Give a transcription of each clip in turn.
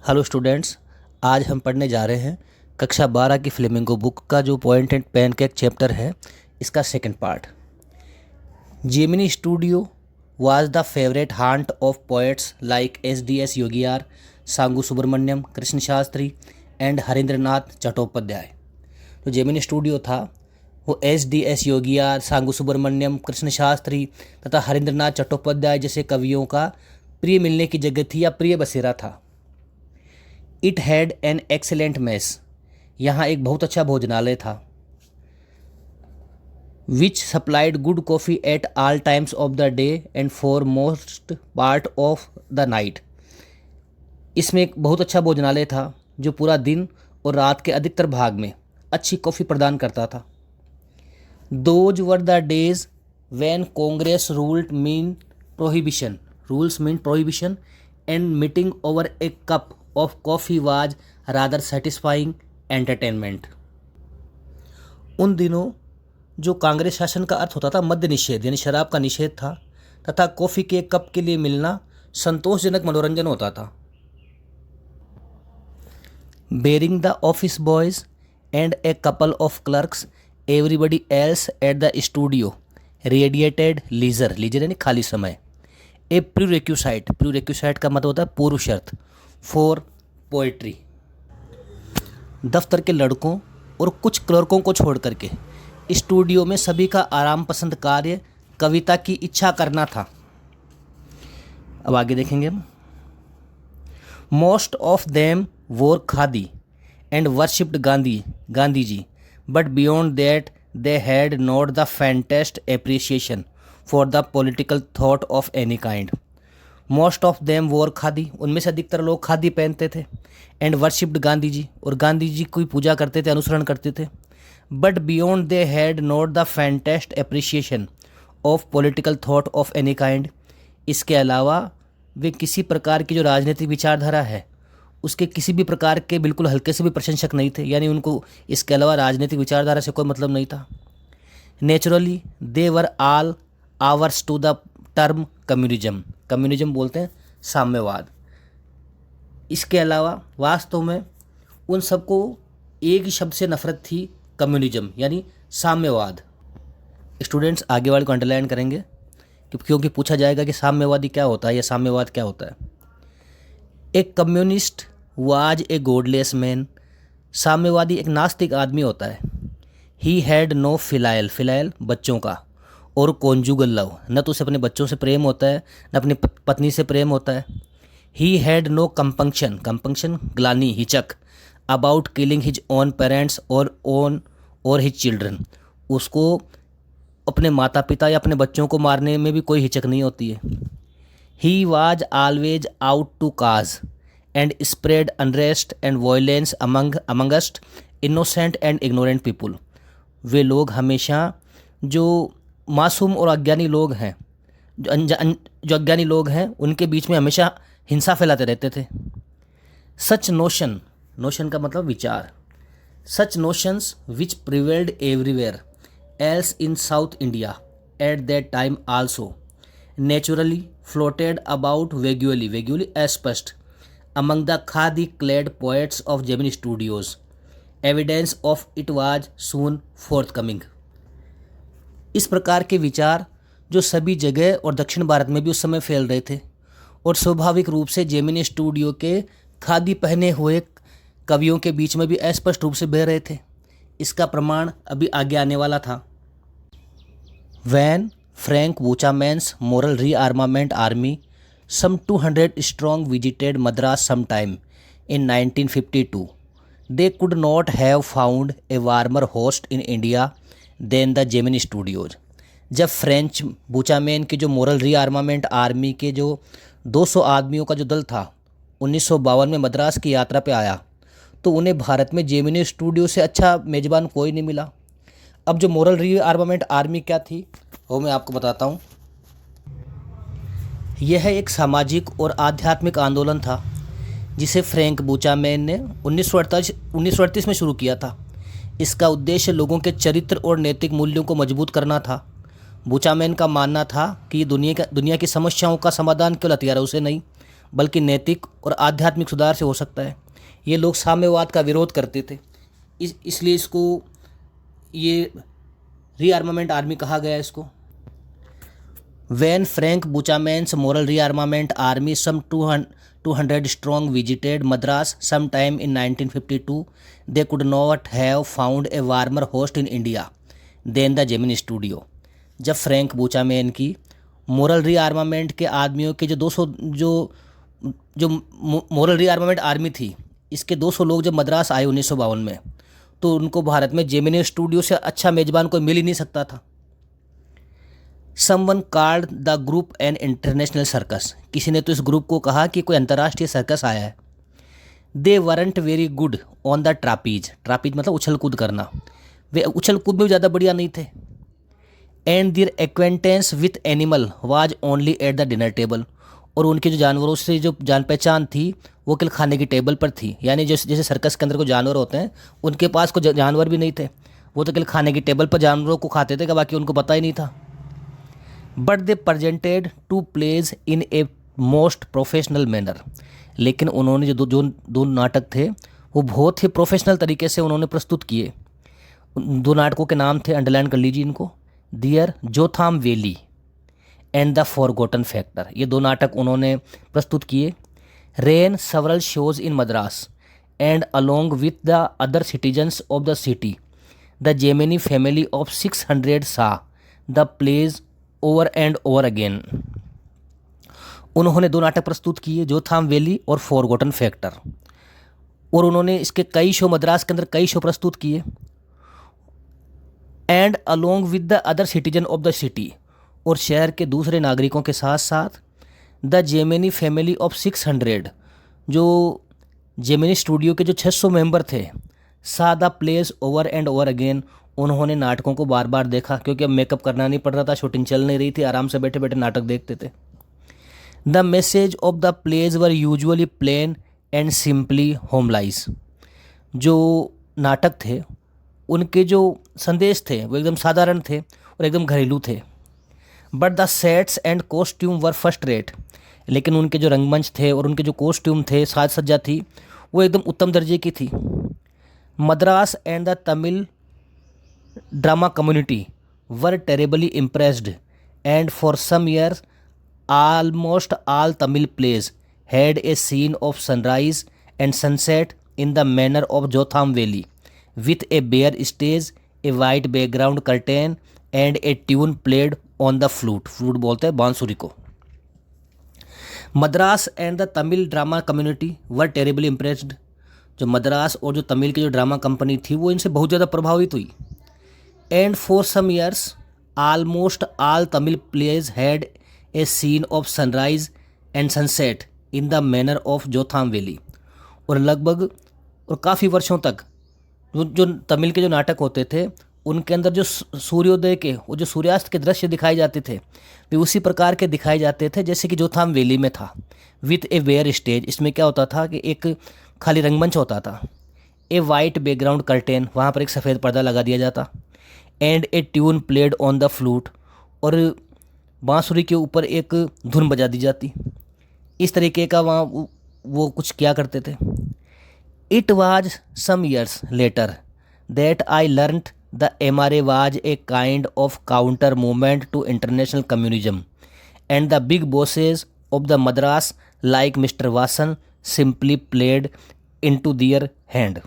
Hello students, आज हम पढ़ने जा रहे हैं कक्षा 12 की फ्लेमिंगो बुक का जो पॉइंट एंड पैनकेक चैप्टर है, इसका second part. Gemini studio was the favourite haunt of poets like S Yogiyar, Sangu Subramaniam, Krishna Shastri and Harindranath Chattopadhyay. तो जेमिनी स्टूडियो था वो एस योगियार, सांगू सुब्रमण्यम, कृष्ण शास्त्री तथा हरींद्रनाथ चट्टोपाध्याय जैसे कवियों का प्रिय मिलने की जगह थी या प्रिय बसेरा था। It had an excellent mess, यहाँ एक बहुत अच्छा भोजनालय था। Which supplied good coffee at all times of the day and for most part of the night. इसमें एक बहुत अच्छा भोजनालय था जो पूरा दिन और रात के अधिकतर भाग में अच्छी कॉफ़ी प्रदान करता था। Those were the days when Congress rules mean prohibition and meeting over A cup of coffee was rather satisfying entertainment। उन दिनों जो कांग्रेस शासन का अर्थ होता था मद्य निषेध यानी शराब का निषेध था, तथा कॉफ़ी के एक कप के लिए मिलना संतोषजनक मनोरंजन होता था। Barring the office boys and a couple of clerks everybody else at the studio radiated leisure यानी खाली समय। ए प्रीरेक्यूसाइट का मतलब होता है पूर्व शर्त फॉर पोएट्री। दफ्तर के लड़कों और कुछ क्लर्कों को छोड़ करके स्टूडियो में सभी का आराम पसंद कार्य कविता की इच्छा करना था। अब आगे देखेंगे हम। Most of them wore khadi and worshipped Gandhi ji, but beyond that they had not the faintest appreciation for the political thought of any kind. Most of them wore khadi, उनमें से अधिकतर लोग खादी पहनते थे। एंड वर्शिप्ड गांधी जी, और गांधी जी की पूजा करते थे, अनुसरण करते थे। But beyond they had not the faintest appreciation of political thought of any kind. इसके अलावा वे किसी प्रकार की जो राजनीतिक विचारधारा है उसके किसी भी प्रकार के बिल्कुल हल्के से भी प्रशंसक नहीं थे, यानी उनको इसके अलावा राजनीतिक विचारधारा से कोई मतलब नहीं था। Naturally they were all ours to the term communism बोलते हैं साम्यवाद। इसके अलावा वास्तव में उन सबको एक ही शब्द से नफरत थी, कम्युनिज्म यानी साम्यवाद। स्टूडेंट्स आगे वाले को अंडरलाइन करेंगे क्योंकि पूछा जाएगा कि साम्यवादी क्या होता है या साम्यवाद क्या होता है। एक communist was a godless man, साम्यवादी एक नास्तिक आदमी होता है। ही हैड नो फिलायल बच्चों का, और कॉन्जुगल लव, न तो उसे अपने बच्चों से प्रेम होता है न अपनी पत्नी से प्रेम होता है। ही हैड नो कंपंक्शन ग्लानी, हिचक, about killing his own parents और हिज चिल्ड्रन, उसको अपने माता पिता या अपने बच्चों को मारने में भी कोई हिचक नहीं होती है। He was always out to cause and spread unrest and violence amongst innocent and ignorant people. वे लोग हमेशा जो मासूम और अज्ञानी लोग हैं, जो अज्ञानी लोग हैं, उनके बीच में हमेशा हिंसा फैलाते रहते थे। सच नोशन का मतलब विचार। Such notions which prevailed everywhere else in south India at that time also naturally floated about vaguely अस्पष्ट among the khadi clad poets of Gemini Studios. Evidence of it was soon forthcoming. इस प्रकार के विचार जो सभी जगह और दक्षिण भारत में भी उस समय फैल रहे थे, और स्वाभाविक रूप से जेमिनी स्टूडियो के खादी पहने हुए कवियों के बीच में भी अस्पष्ट रूप से बह रहे थे। इसका प्रमाण अभी आगे आने वाला था। When Frank Buchman's Moral Rearmament Army some 200 strong visited Madras sometime in 1952. They could not have found a warmer host in India than the Gemini Studios. जब फ्रेंच बुचामैन के जो मोरल रीआर्मामेंट आर्मी के जो 200 आदमियों का जो दल था 1952 में मद्रास की यात्रा पे आया, तो उन्हें भारत में जेमिनी स्टूडियो से अच्छा मेज़बान कोई नहीं मिला। अब जो मोरल रीआर्मामेंट आर्मी क्या थी वो मैं आपको बताता हूँ। यह एक सामाजिक और आध्यात्मिक आंदोलन था जिसे फ्रैंक बुचामैन ने 1938 में शुरू किया था। इसका उद्देश्य लोगों के चरित्र और नैतिक मूल्यों को मजबूत करना था। बुचामैन का मानना था कि दुनिया की समस्याओं का समाधान केवल हथियारों से नहीं बल्कि नैतिक और आध्यात्मिक सुधार से हो सकता है। ये लोग साम्यवाद का विरोध करते थे, इसलिए इसको ये रीआर्मामेंट आर्मी कहा गया है इसको। When Frank Buchanan's moral rearmament army, some 200 strong, visited Madras sometime in 1952, they could not have found a warmer host in India than the Gemini Studio. जब फ्रैंक बुचामैन की मोरल रीआर्मामेंट के आदमियों के जो 200 जो मोरल रीआर्मामेंट आर्मी थी, इसके 200 लोग जब मद्रास आए 1952 में, तो उनको भारत में जेमिनी स्टूडियो से अच्छा मेज़बान कोई मिल ही नहीं सकता था। Someone called the group an international circus. किसी ने तो इस ग्रुप को कहा कि कोई अंतर्राष्ट्रीय सर्कस आया है। They weren't very good on the trapeze. ट्रापीज मतलब उछल कूद करना, वे उछल कूद में भी ज़्यादा बढ़िया नहीं थे। And their acquaintance with animal was only at the dinner table. और उनके जो जानवरों से जो जान पहचान थी वो केवल खाने की टेबल पर थी। यानी जैसे सर्कस के अंदर को जानवर होते हैं, उनके पास कोई जानवर भी नहीं थे, वो तो केवल खाने की टेबल पर जानवरों को खाते थे, बाकी उनको पता ही नहीं था। But they presented two plays in a most professional manner. लेकिन उन्होंने जो दो नाटक थे वो बहुत ही प्रोफेशनल तरीके से उन्होंने प्रस्तुत किए। दो नाटकों के नाम थे, अंडरलाइन कर लीजिए इनको, dear Jotham Valley and the Forgotten Factor. ये दो नाटक उन्होंने प्रस्तुत किए। Ran several shows in Madras and along with the other citizens of the city the Gemini family of 600 saw the plays over and over again. उन्होंने दो नाटक प्रस्तुत किए, जोथाम वैली और फॉरगॉटन फैक्टर, और उन्होंने इसके कई शो मद्रास के अंदर कई शो प्रस्तुत किए। And along with the other citizen of the city, और शहर के दूसरे नागरिकों के साथ साथ द जेमिनी फैमिली ऑफ 600, जो जेमिनी स्टूडियो के जो 600 मेंबर थे, सा the place over and over again. उन्होंने नाटकों को बार बार देखा, क्योंकि अब मेकअप करना नहीं पड़ रहा था, शूटिंग चल नहीं रही थी, आराम से बैठे बैठे नाटक देखते थे। The message of the plays were usually plain and simply homilies. जो नाटक थे उनके जो संदेश थे वो एकदम साधारण थे और एकदम घरेलू थे। But the sets and costume were first rate. लेकिन उनके जो रंगमंच थे और उनके जो कॉस्ट्यूम थे, साज सज्जा थी, वो एकदम उत्तम दर्जे की थी। Madras and the Tamil drama community were terribly impressed and for some years almost all Tamil plays had a scene of sunrise and sunset in the manner of Jotham Valley, with a bare stage, a white background curtain and a tune played on the flute. Flute बोलते हैं बांसुरी को। Madras and the Tamil drama community were terribly impressed. जो मद्रास और जो तमिल की जो drama company थी वो इनसे बहुत ज़्यादा प्रभावित हुई। And for some years almost all Tamil plays had a scene of sunrise and sunset in the manner of Jotham Valley. और लगभग और काफ़ी वर्षों तक जो तमिल के जो नाटक होते थे उनके अंदर जो सूर्योदय के और जो सूर्यास्त के दृश्य दिखाए जाते थे वे उसी प्रकार के दिखाए जाते थे जैसे कि जोथाम वैली में था। विथ ए वेयर स्टेज, इसमें क्या होता था कि एक खाली रंगमंच होता था, ए वाइट बैकग्राउंड कर्टेन, वहाँ पर एक सफ़ेद पर्दा लगा दिया जाता, and A tune played on the flute, और बांसुरी के ऊपर एक धुन बजा दी जाती। इस तरीके का वहाँ वो कुछ किया करते थे। It was some years later that I learned the MRA was a kind of counter movement to international communism and the big bosses of the Madras like mister Vasan simply played into their hand.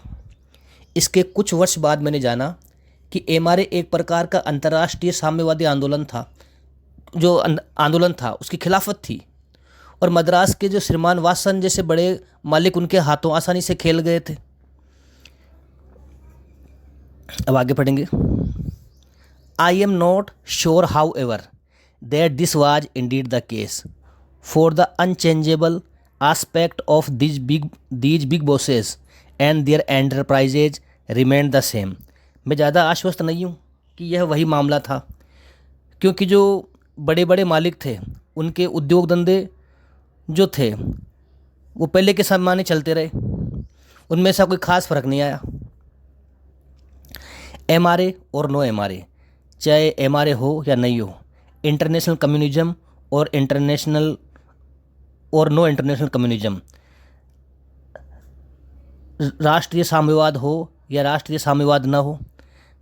इसके कुछ वर्ष बाद मैंने जाना कि MRA एक प्रकार का अंतर्राष्ट्रीय साम्यवादी आंदोलन था, जो आंदोलन था उसकी खिलाफत थी, और मद्रास के जो श्रीमान वासन जैसे बड़े मालिक उनके हाथों आसानी से खेल गए थे। अब आगे पढ़ेंगे। I am not sure however that this was indeed the case for the unchangeable aspect of these big bosses and their enterprises remain the same. मैं ज़्यादा आश्वस्त नहीं हूँ कि यह वही मामला था, क्योंकि जो बड़े बड़े मालिक थे उनके उद्योग धंधे जो थे वो पहले के समान ही चलते रहे, उनमें ऐसा कोई ख़ास फ़र्क नहीं आया। MRA और नो MRA, चाहे MRA हो या नहीं हो, इंटरनेशनल कम्युनिज्म और इंटरनेशनल और नो इंटरनेशनल कम्युनिज्म, राष्ट्रीय साम्यवाद हो या राष्ट्रीय साम्यवाद न हो,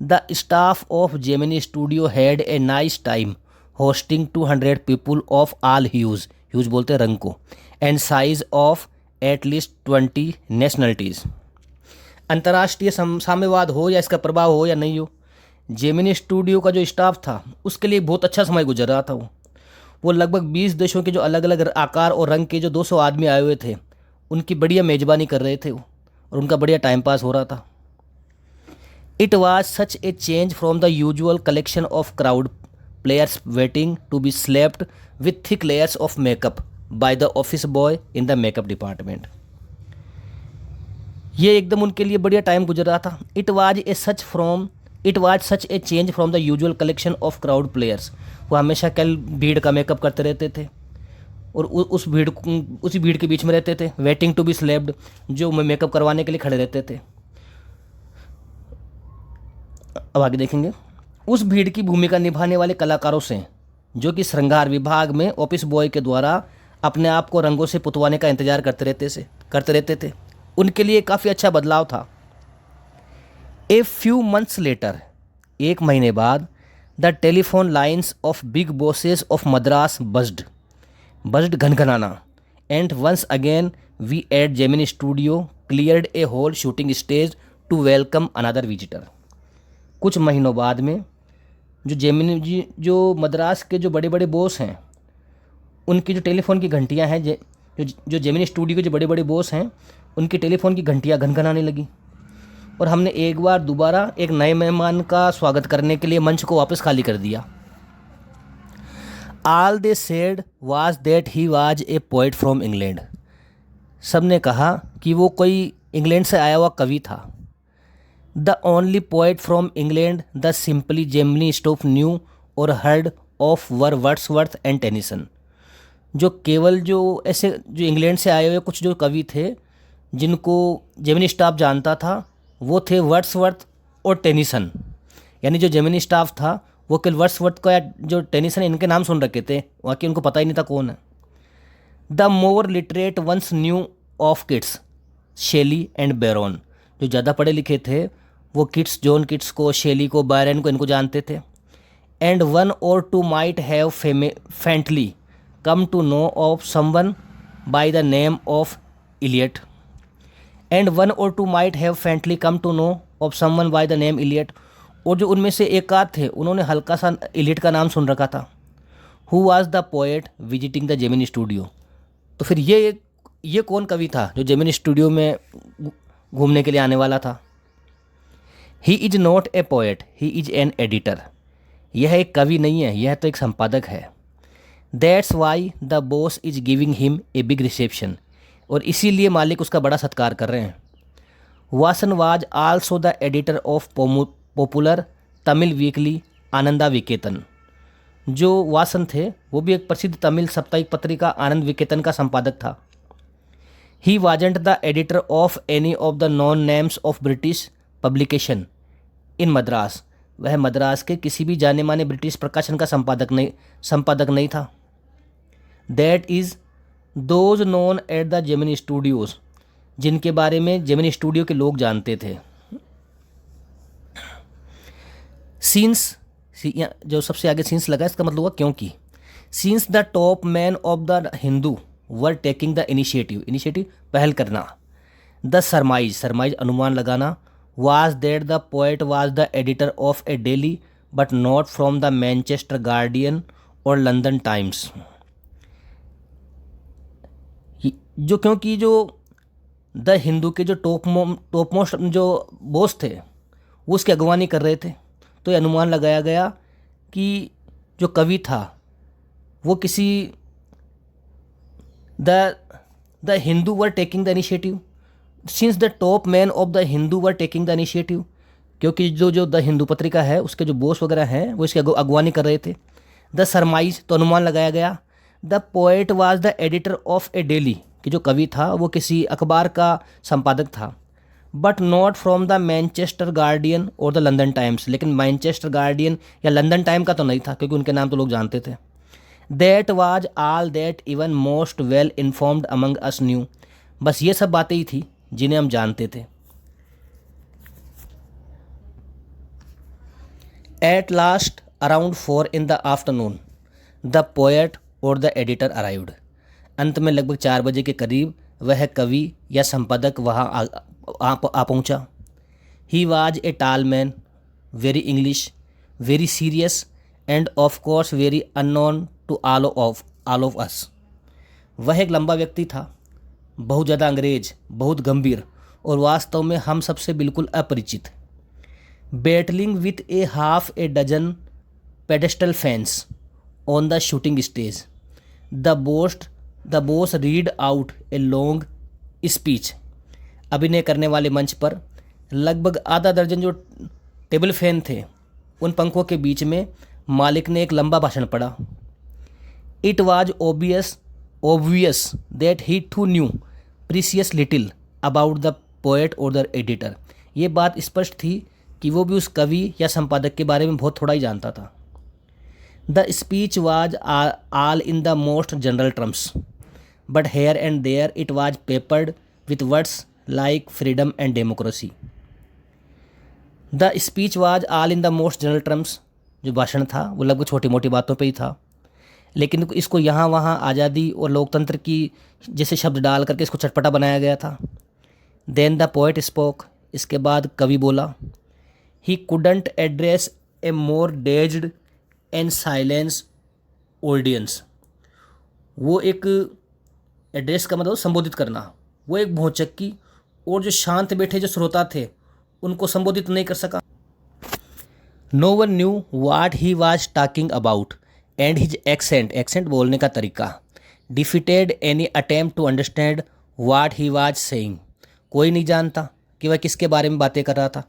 the staff of Gemini studio had a nice time hosting 200 people of all huge, huge बोलते हैं रंग को, and size of at least 20 nationalities. अंतर्राष्ट्रीय साम्यवाद हो या इसका प्रभाव हो या नहीं हो, जेमिनी स्टूडियो का जो स्टाफ था उसके लिए बहुत अच्छा समय गुजर रहा था। वो लगभग 20 देशों के जो अलग अलग आकार और रंग के जो 200 आदमी आए हुए थे उनकी बढ़िया मेज़बानी कर रहे थे वो, और उनका बढ़िया टाइम पास हो रहा था। It was such a change from the usual collection of crowd players waiting to be slapped with thick layers of makeup by the office boy in the makeup department. ये एकदम उनके लिए बढ़िया time गुजर रहा था। It was such a change from the usual collection of crowd players. वो हमेशा कल भीड़ का मेकअप करते रहते थे और उसी भीड़ के बीच में रहते थे। वेटिंग टू बी स्लेप्ड, जो मेकअप करवाने के लिए खड़े रहते थे। अब आगे देखेंगे। उस भीड़ की भूमिका निभाने वाले कलाकारों से, जो कि श्रृंगार विभाग में ऑफिस बॉय के द्वारा अपने आप को रंगों से पुतवाने का इंतजार करते रहते थे, उनके लिए काफ़ी अच्छा बदलाव था। ए फ्यू मंथ्स लेटर, एक महीने बाद, the telephone lines of big bosses of Madras buzzed घनघनाना, and once again we at Gemini Studio cleared a whole shooting stage to welcome another visitor. कुछ महीनों बाद में जो मद्रास के जो बड़े बड़े बॉस हैं उनकी जो टेलीफोन की घंटियां हैं, जो जेमिनी स्टूडियो के जो बड़े बड़े बॉस हैं उनकी टेलीफोन की घंटियां घनघनाने लगी, और हमने एक बार दोबारा एक नए मेहमान का स्वागत करने के लिए मंच को वापस खाली कर दिया। All they said was that he was a poet from England. सब ने कहा कि वो कोई इंग्लैंड से आया हुआ कवि था। The only poet from England the simply Gemini staff knew or heard of were Wordsworth and Tennyson. जो केवल जो इंग्लैंड से आए हुए कुछ जो कवि थे जिनको जेमिनी स्टाफ जानता था वो थे वर्ड्सवर्थ और टेनिसन। यानी जो जेमिनी स्टाफ था वो केवल वर्ड्सवर्थ को या जो टेनिसन इनके नाम सुन रखे थे, बाकी उनको पता ही नहीं था कौन है। The more literate ones knew of Keats, Shelley and Byron. जो ज़्यादा पढ़े लिखे थे वो जॉन किट्स को, शेली को, बैरन को, इनको जानते थे। एंड वन और two might have faintly come to know of someone by the name of Eliot, and one or two might have faintly come to know of someone by the name Eliot, और जो उनमें से एक आध थे उन्होंने हल्का सा इलियट का नाम सुन रखा था। Who was the poet visiting the Gemini studio? तो फिर ये कौन कवि था जो जेमिनी स्टूडियो में घूमने के लिए आने वाला था? He is not a poet, he is an editor. यह एक कवि नहीं है, यह तो एक संपादक है। That's why the boss is giving him a big reception, और इसीलिए मालिक उसका बड़ा सत्कार कर रहे हैं। Vasan was also the editor of popular Tamil weekly Ananda Vikatan. जो वासन थे वो भी एक प्रसिद्ध तमिल साप्ताहिक पत्रिका आनंद विकेतन का संपादक था। He wasn't the editor of any of the non names of British publication in Madras. वह मद्रास के किसी भी जाने माने ब्रिटिश प्रकाशन का संपादक नहीं था। That is those known at the Gemini Studios, जिनके बारे में जेमिनी स्टूडियो के लोग जानते थे। सीन्स, जो सबसे आगे सीन्स लगा इसका मतलब हुआ क्योंकि। Scenes the top man of the Hindu were taking the initiative पहल करना। द सरमाइज अनुमान लगाना। was that the poet was the editor of a daily but not from the Manchester Guardian or London Times। जो क्योंकि जो द हिंदू के जो top most जो बॉस थे वो उसकी अगवानी कर रहे थे, तो ये अनुमान लगाया गया कि जो कवि था वो किसी the Hindu were taking the initiative. Since the top man of the Hindu were taking the initiative, क्योंकि जो द हिंदू पत्रिका है उसके जो बॉस वगैरह हैं वो इसकी अगवानी कर रहे थे। द सरमाइज, तो अनुमान लगाया गया। The poet was the editor of A daily, कि जो कवि था वो किसी अखबार का संपादक था। But not from the Manchester guardian और द लंदन टाइम्स, लेकिन मैनचेस्टर गार्डियन या लंदन टाइम का तो नहीं था, क्योंकि उनके नाम तो लोग जानते थे। That was all that even most well informed among us new. बस ये सब बातें ही थी जिन्हें हम जानते थे। At last around 4 in the afternoon the poet और द एडिटर अराइव्ड। अंत में लगभग 4 बजे के करीब वह कवि या संपादक वहाँ आ पहुँचा। ही was a tall man, very English, very serious and of course very unknown to all of us. वह एक लंबा व्यक्ति था, बहुत ज़्यादा अंग्रेज, बहुत गंभीर और वास्तव में हम सबसे बिल्कुल अपरिचित। Battling with a half a dozen pedestal fans on the shooting stage, the boss read out a long speech. अभिनय करने वाले मंच पर लगभग आधा दर्जन जो टेबल फैन थे, उन पंखों के बीच में मालिक ने एक लंबा भाषण पढ़ा। It was obvious that he too knew precious little about the poet और द एडिटर। ये बात स्पष्ट थी कि वो भी उस कवि या संपादक के बारे में बहुत थोड़ा ही जानता था। The speech was all in the most general terms, but here and there it was peppered with words like freedom and democracy. The speech was all in the most general terms, जो भाषण था वो लगभग छोटी मोटी बातों पे ही था, लेकिन इसको यहाँ वहाँ आज़ादी और लोकतंत्र की जैसे शब्द डाल करके इसको चटपटा बनाया गया था। देन द पोएट स्पोक, इसके बाद कवि बोला। He couldn't address A more dazed and silence audience. वो एक एड्रेस का मतलब संबोधित करना, वो एक भौचक्की और जो शांत बैठे जो श्रोता थे उनको संबोधित नहीं कर सका। No one knew what he was talking about and his accent बोलने का तरीका defeated any attempt to understand what he was saying. कोई नहीं जानता कि वह किसके बारे में बातें कर रहा था,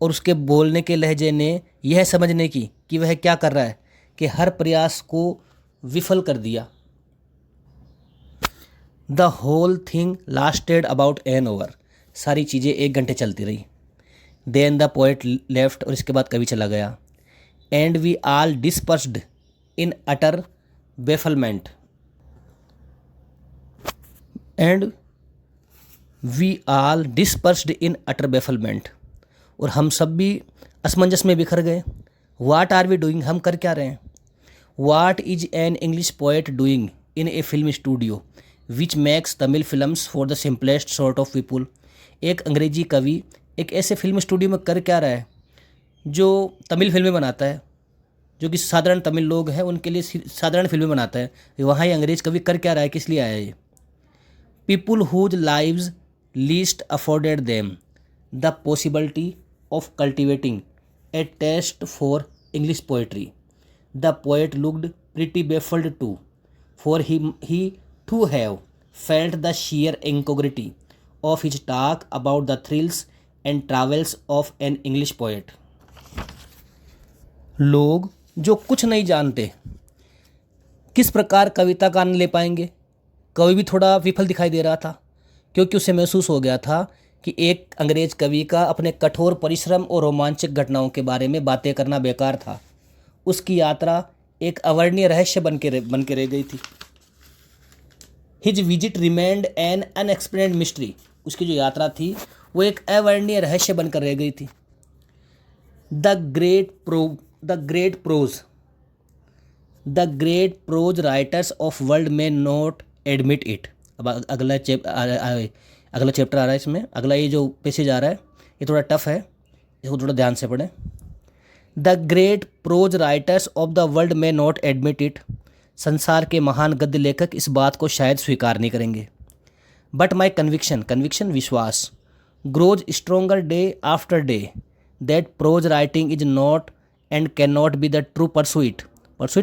और उसके बोलने के लहजे ने यह समझने की कि वह क्या कर रहा है कि हर प्रयास को विफल कर दिया। The whole thing lasted about an hour. सारी चीज़ें 1 घंटे चलती रही। देन द पोएट लेफ्ट, और इसके बाद कवि चला गया। And we all dispersed in utter bafflement और हम सब भी असमंजस में बिखर गए। वाट आर वी डूइंग, हम कर क्या रहे हैं। What is an English poet doing in A film studio which makes Tamil films for the simplest sort of people. एक अंग्रेजी कवि एक ऐसे फिल्म स्टूडियो में कर क्या रहा है जो तमिल फिल्में बनाता है, जो कि साधारण तमिल लोग हैं उनके लिए साधारण फिल्में बनाता है। वहाँ ही अंग्रेज कवि कर क्या रहा है, किस लिए आया है। People whose lives least afforded them the possibility of cultivating a taste for English poetry. The poet looked pretty baffled too, for he too have felt the sheer incongruity of his talk about the thrills and travels of an English poet। लोग जो कुछ नहीं जानते किस प्रकार कविता का आनंद ले पाएंगे। कवि भी थोड़ा विफल दिखाई दे रहा था, क्योंकि उसे महसूस हो गया था कि एक अंग्रेज कवि का अपने कठोर परिश्रम और रोमांचक घटनाओं के बारे में बातें करना बेकार था। उसकी यात्रा एक अवर्णीय रहस्य बन के रह गई थी। His visit remained an unexplained mystery. उसकी जो यात्रा थी वो एक अवर्णीय रहस्य बनकर रह गई थी। The great prose writers of world may not admit it. अब अगला चैप्टर आ रहा है इसमें। अगला ये जो पैसेज आ रहा है ये थोड़ा टफ है, इसको थोड़ा ध्यान से पढ़ें। The great prose writers of the world may not admit it. संसार के महान गद्य लेखक इस बात को शायद स्वीकार नहीं करेंगे। बट माई कन्विक्शन विश्वास grows stronger day after day that pros writing is not and can not be the true pursuit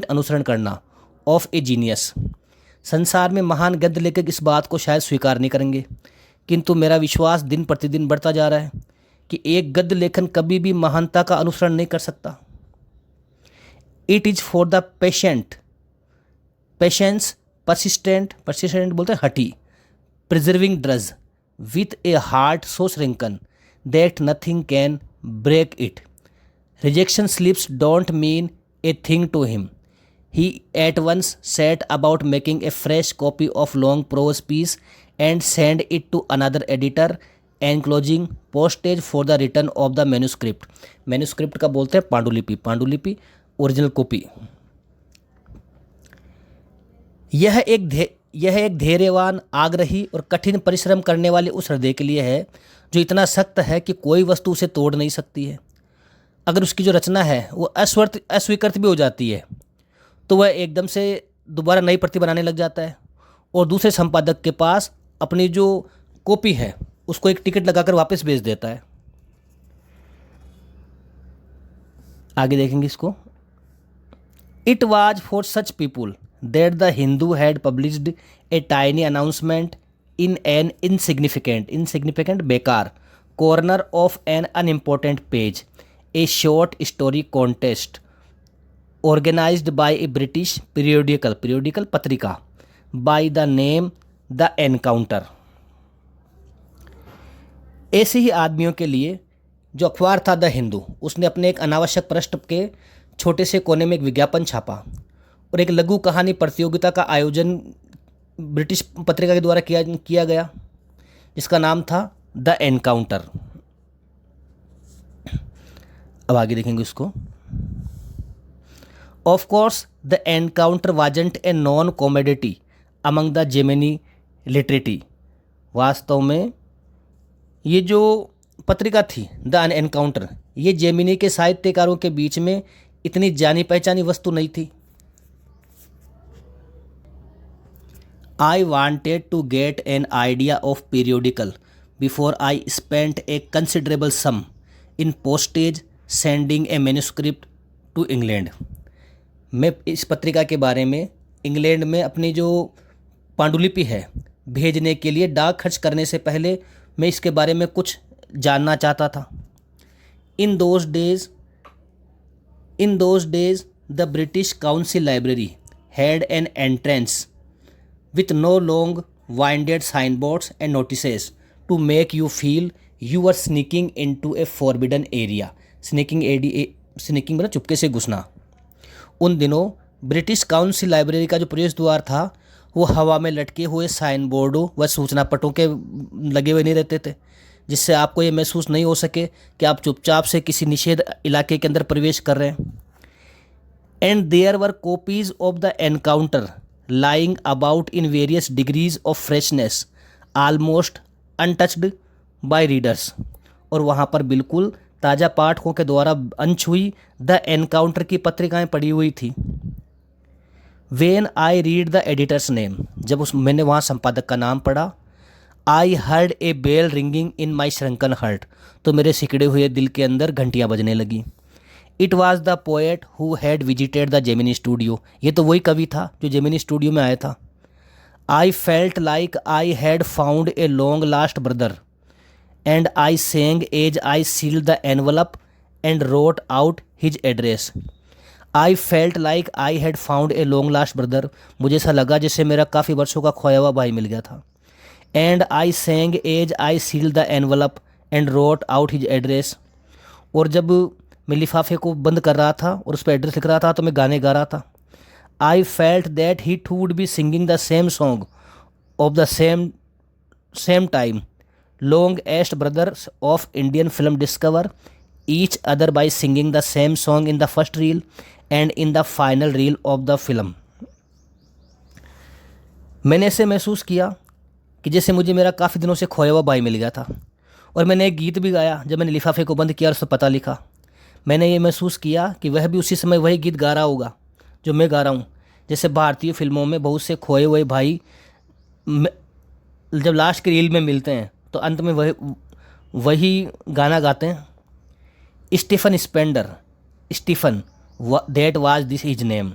अनुसरण करना ऑफ ए जीनियस। संसार में महान गद्य लेखक इस बात को शायद स्वीकार नहीं करेंगे, किंतु मेरा विश्वास दिन प्रतिदिन बढ़ता जा रहा है कि एक गद्य लेखन कभी भी महानता का अनुसरण नहीं कर सकता। It is for the patience persistent बोलते हैं हटी, preserving drudge with a heart so shrunken that nothing can break it. Rejection slips don't mean a thing to him. He at once set about making a fresh copy of long prose piece and sent it to another editor enclosing postage for the return of the manuscript. Manuscript का बोलते हैं पांडुलिपि, पांडुलिपि original copy. यह एक धैर्यवान, आग्रही और कठिन परिश्रम करने वाले उस हृदय के लिए है जो इतना सख्त है कि कोई वस्तु उसे तोड़ नहीं सकती है। अगर उसकी जो रचना है वो अस्वीकृत भी हो जाती है तो वह एकदम से दोबारा नई प्रति बनाने लग जाता है और दूसरे संपादक के पास अपनी जो कॉपी है उसको एक टिकट लगाकर वापस भेज देता है। आगे देखेंगे इसको। It was for such people that the Hindu had published a tiny announcement in an insignificant बेकार corner of an unimportant page, a short story contest organized by a British periodical पत्रिका by the name The Encounter। ऐसे ही आदमियों के लिए जो अखबार था the Hindu, उसने अपने एक अनावश्यक पृष्ठ के छोटे से कोने में एक विज्ञापन छापा और एक लघु कहानी प्रतियोगिता का आयोजन ब्रिटिश पत्रिका के द्वारा किया गया जिसका नाम था द एनकाउंटर। अब आगे देखेंगे उसको। Of course, the encounter wasn't a known commodity among the Gemini literati। वास्तव में ये जो पत्रिका थी द एनकाउंटर, ये जेमिनी के साहित्यकारों के बीच में इतनी जानी पहचानी वस्तु नहीं थी। I wanted to get an idea of periodical before I spent a considerable sum in postage sending a manuscript to England। मैं इस पत्रिका के बारे में इंग्लैंड में अपनी जो पांडुलिपि है भेजने के लिए डाक खर्च करने से पहले मैं इसके बारे में कुछ जानना चाहता था। In those days the British Council library had an entrance with no long winded sign boards and notices to make you feel you are sneaking into a forbidden area. Sneaking मतलब चुपके से घुसना। उन दिनों British Council library का जो प्रवेश द्वार था वो हवा में लटके हुए साइन बोर्डों व सूचना पटों के लगे हुए नहीं रहते थे, जिससे आपको ये महसूस नहीं हो सके कि आप चुपचाप से किसी निषेध इलाके के अंदर प्रवेश कर रहे हैं। And there were copies of the Encounter lying about in various degrees of freshness almost untouched by readers. और वहाँ पर बिल्कुल ताज़ा पाठकों के द्वारा अनछुई द एनकाउंटर की पत्रिकाएं पड़ी हुई थी। When I read the editor's name, जब मैंने वहाँ संपादक का नाम पढ़ा, I heard a bell ringing in my shrunken heart, तो मेरे सिकड़े हुए दिल के अंदर घंटियाँ बजने लगी। It was the poet who had visited the Gemini Studio, ये तो वही कवि था जो जेमिनी स्टूडियो में आया था। I felt like I had found a long last brother and I sang as I sealed the envelope and wrote out his address। I felt like I had found a long lost brother, मुझे ऐसा लगा जैसे मेरा काफ़ी वर्षों का खोया हुआ भाई मिल गया था। And I sang as I sealed the envelope and wrote out his address। और जब मैं लिफाफे को बंद कर रहा था और उस पर एड्रेस लिख रहा था तो मैं गाने गा रहा था। I felt that he too would be singing the same song of the same time। Long-est brothers of Indian film discover each other by singing the same song in the first reel and in the final reel of the film। मैंने ऐसे महसूस किया कि जैसे मुझे मेरा काफ़ी दिनों से खोया हुआ भाई मिल गया था। और मैंने एक गीत भी गाया जब मैंने लिफाफे को बंद किया और उस पर पता लिखा। मैंने ये महसूस किया कि वह भी उसी समय वही गीत गा रहा होगा जो मैं गा रहा हूँ। जैसे भारतीय फिल्मों में बहुत से खोए हुए भाई जब लास्ट के रील में मिलते हैं तो अंत में वही गाना गाते हैं। Stephen Spender, Stephen that was this his name.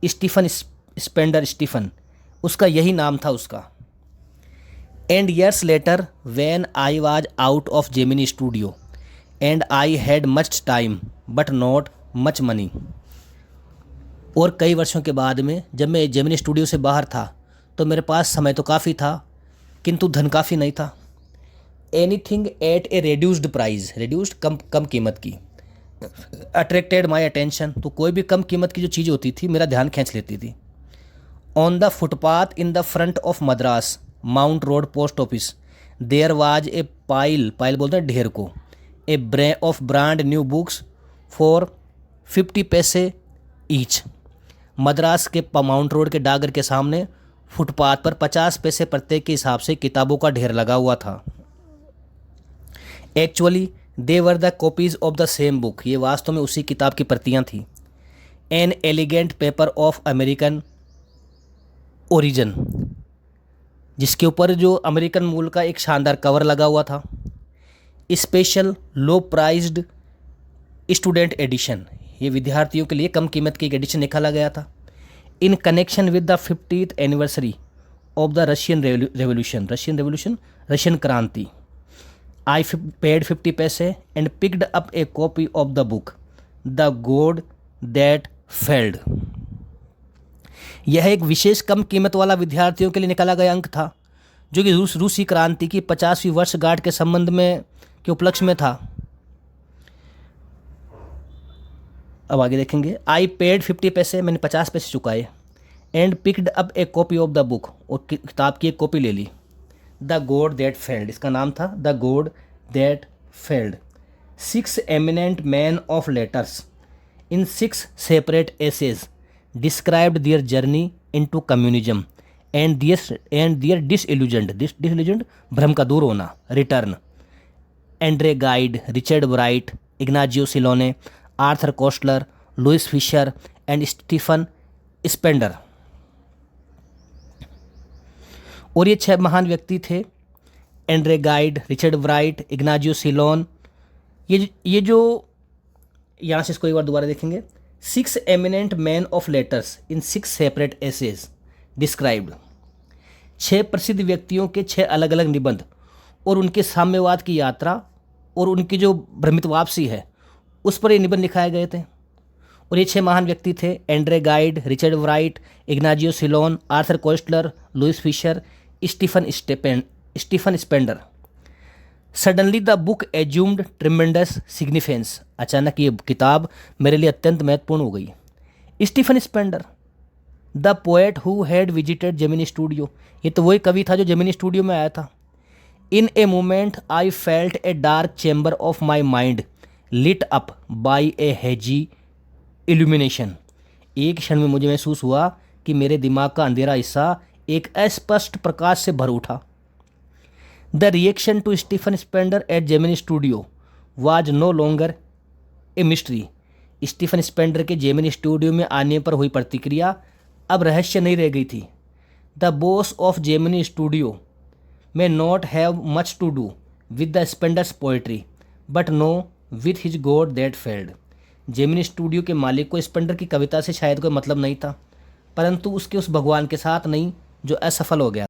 Stephen Spender, Stephen उसका यही नाम था उसका। And years later when I was out of Gemini Studio and I had much time but not much money. और कई वर्षों के बाद में जब मैं जेमिनी स्टूडियो से बाहर था तो मेरे पास समय तो काफ़ी था किंतु धन काफ़ी नहीं था। Anything at a reduced price, reduced कम कीमत की। अट्रैक्टेड माई अटेंशन, तो कोई भी कम कीमत की जो चीज़ होती थी मेरा ध्यान खींच लेती थी। On the footpath in the front of Madras Mount Road post office there was a pile, pile बोलते हैं ढेर को, a bray of brand new books for 50 paise each. Madras के माउंट रोड के डाकघर के सामने फुटपाथ पर 50 पैसे प्रत्येक के हिसाब से किताबों का ढेर लगा हुआ था। Actually they were the copies of the same book, ये वास्तव में उसी किताब की प्रतियां थी। An elegant paper of American origin, जिसके ऊपर जो अमेरिकन मूल का एक शानदार कवर लगा हुआ था। स्पेशल लो प्राइज्ड स्टूडेंट एडिशन, ये विद्यार्थियों के लिए कम कीमत की एक एडिशन निकाला गया था। In connection with the 50th anniversary of the Russian revolution, Russian क्रांति, आई पेड 50 पैसे and picked up a copy of the book the god that failed. यह एक विशेष कम कीमत वाला विद्यार्थियों के लिए निकाला गया अंक था, जो कि रूसी क्रांति की 50वीं वर्षगांठ के संबंध में के उपलक्ष्य में था। अब आगे देखेंगे। आई पेड 50 पैसे, मैंने 50 पैसे चुकाए। And picked up a copy of the book, और किताब की एक कॉपी ले ली। द गॉड दैट फेल्ड, इसका नाम था the god that failed. 6 eminent man of letters in 6 separate essays described their journey into communism and their disillusioned भ्रम का दूर होना, return. André Gide, Richard Wright, Ignazio Silone, Arthur Koestler, Louis Fischer and Stephen Spender. और ये 6 महान व्यक्ति थे, Andre Gide, Richard Wright, Ignazio Ceylon. ये जो यहाँ से इसको एक बार दोबारा देखेंगे। 6 eminent man of letters in 6 separate essays described, 6 प्रसिद्ध व्यक्तियों के 6 अलग अलग निबंध और उनके साम्यवाद की यात्रा और उनकी जो भ्रमित वापसी है उस पर ये निबंध लिखाए गए थे। और ये 6 महान व्यक्ति थे, Andre Gide, Richard Wright, Ignazio Silone, Arthur Koestler, Louis Fischer, Stephen Spender. Suddenly the book assumed tremendous significance, अचानक ये किताब मेरे लिए अत्यंत महत्वपूर्ण हो गई। Stephen Spender, the poet who had visited Gemini Studio, ये तो वही कवि था जो जेमिनी स्टूडियो में आया था। In a moment I felt a dark chamber of my mind lit up by a hazy illumination, एक क्षण में मुझे महसूस हुआ कि मेरे दिमाग का अंधेरा हिस्सा एक अस्पष्ट प्रकाश से भर उठा। The reaction to Stephen Spender at Gemini studio was no longer a mystery, Stephen Spender के जेमिनी स्टूडियो में आने पर हुई प्रतिक्रिया अब रहस्य नहीं रह गई थी। The boss of Gemini studio may not have much to do with the Spender's poetry, but no with his God that failed. Gemini studio के मालिक को स्पेंडर की कविता से शायद कोई मतलब नहीं था, परंतु उसके उस भगवान के साथ नहीं जो असफल हो गया।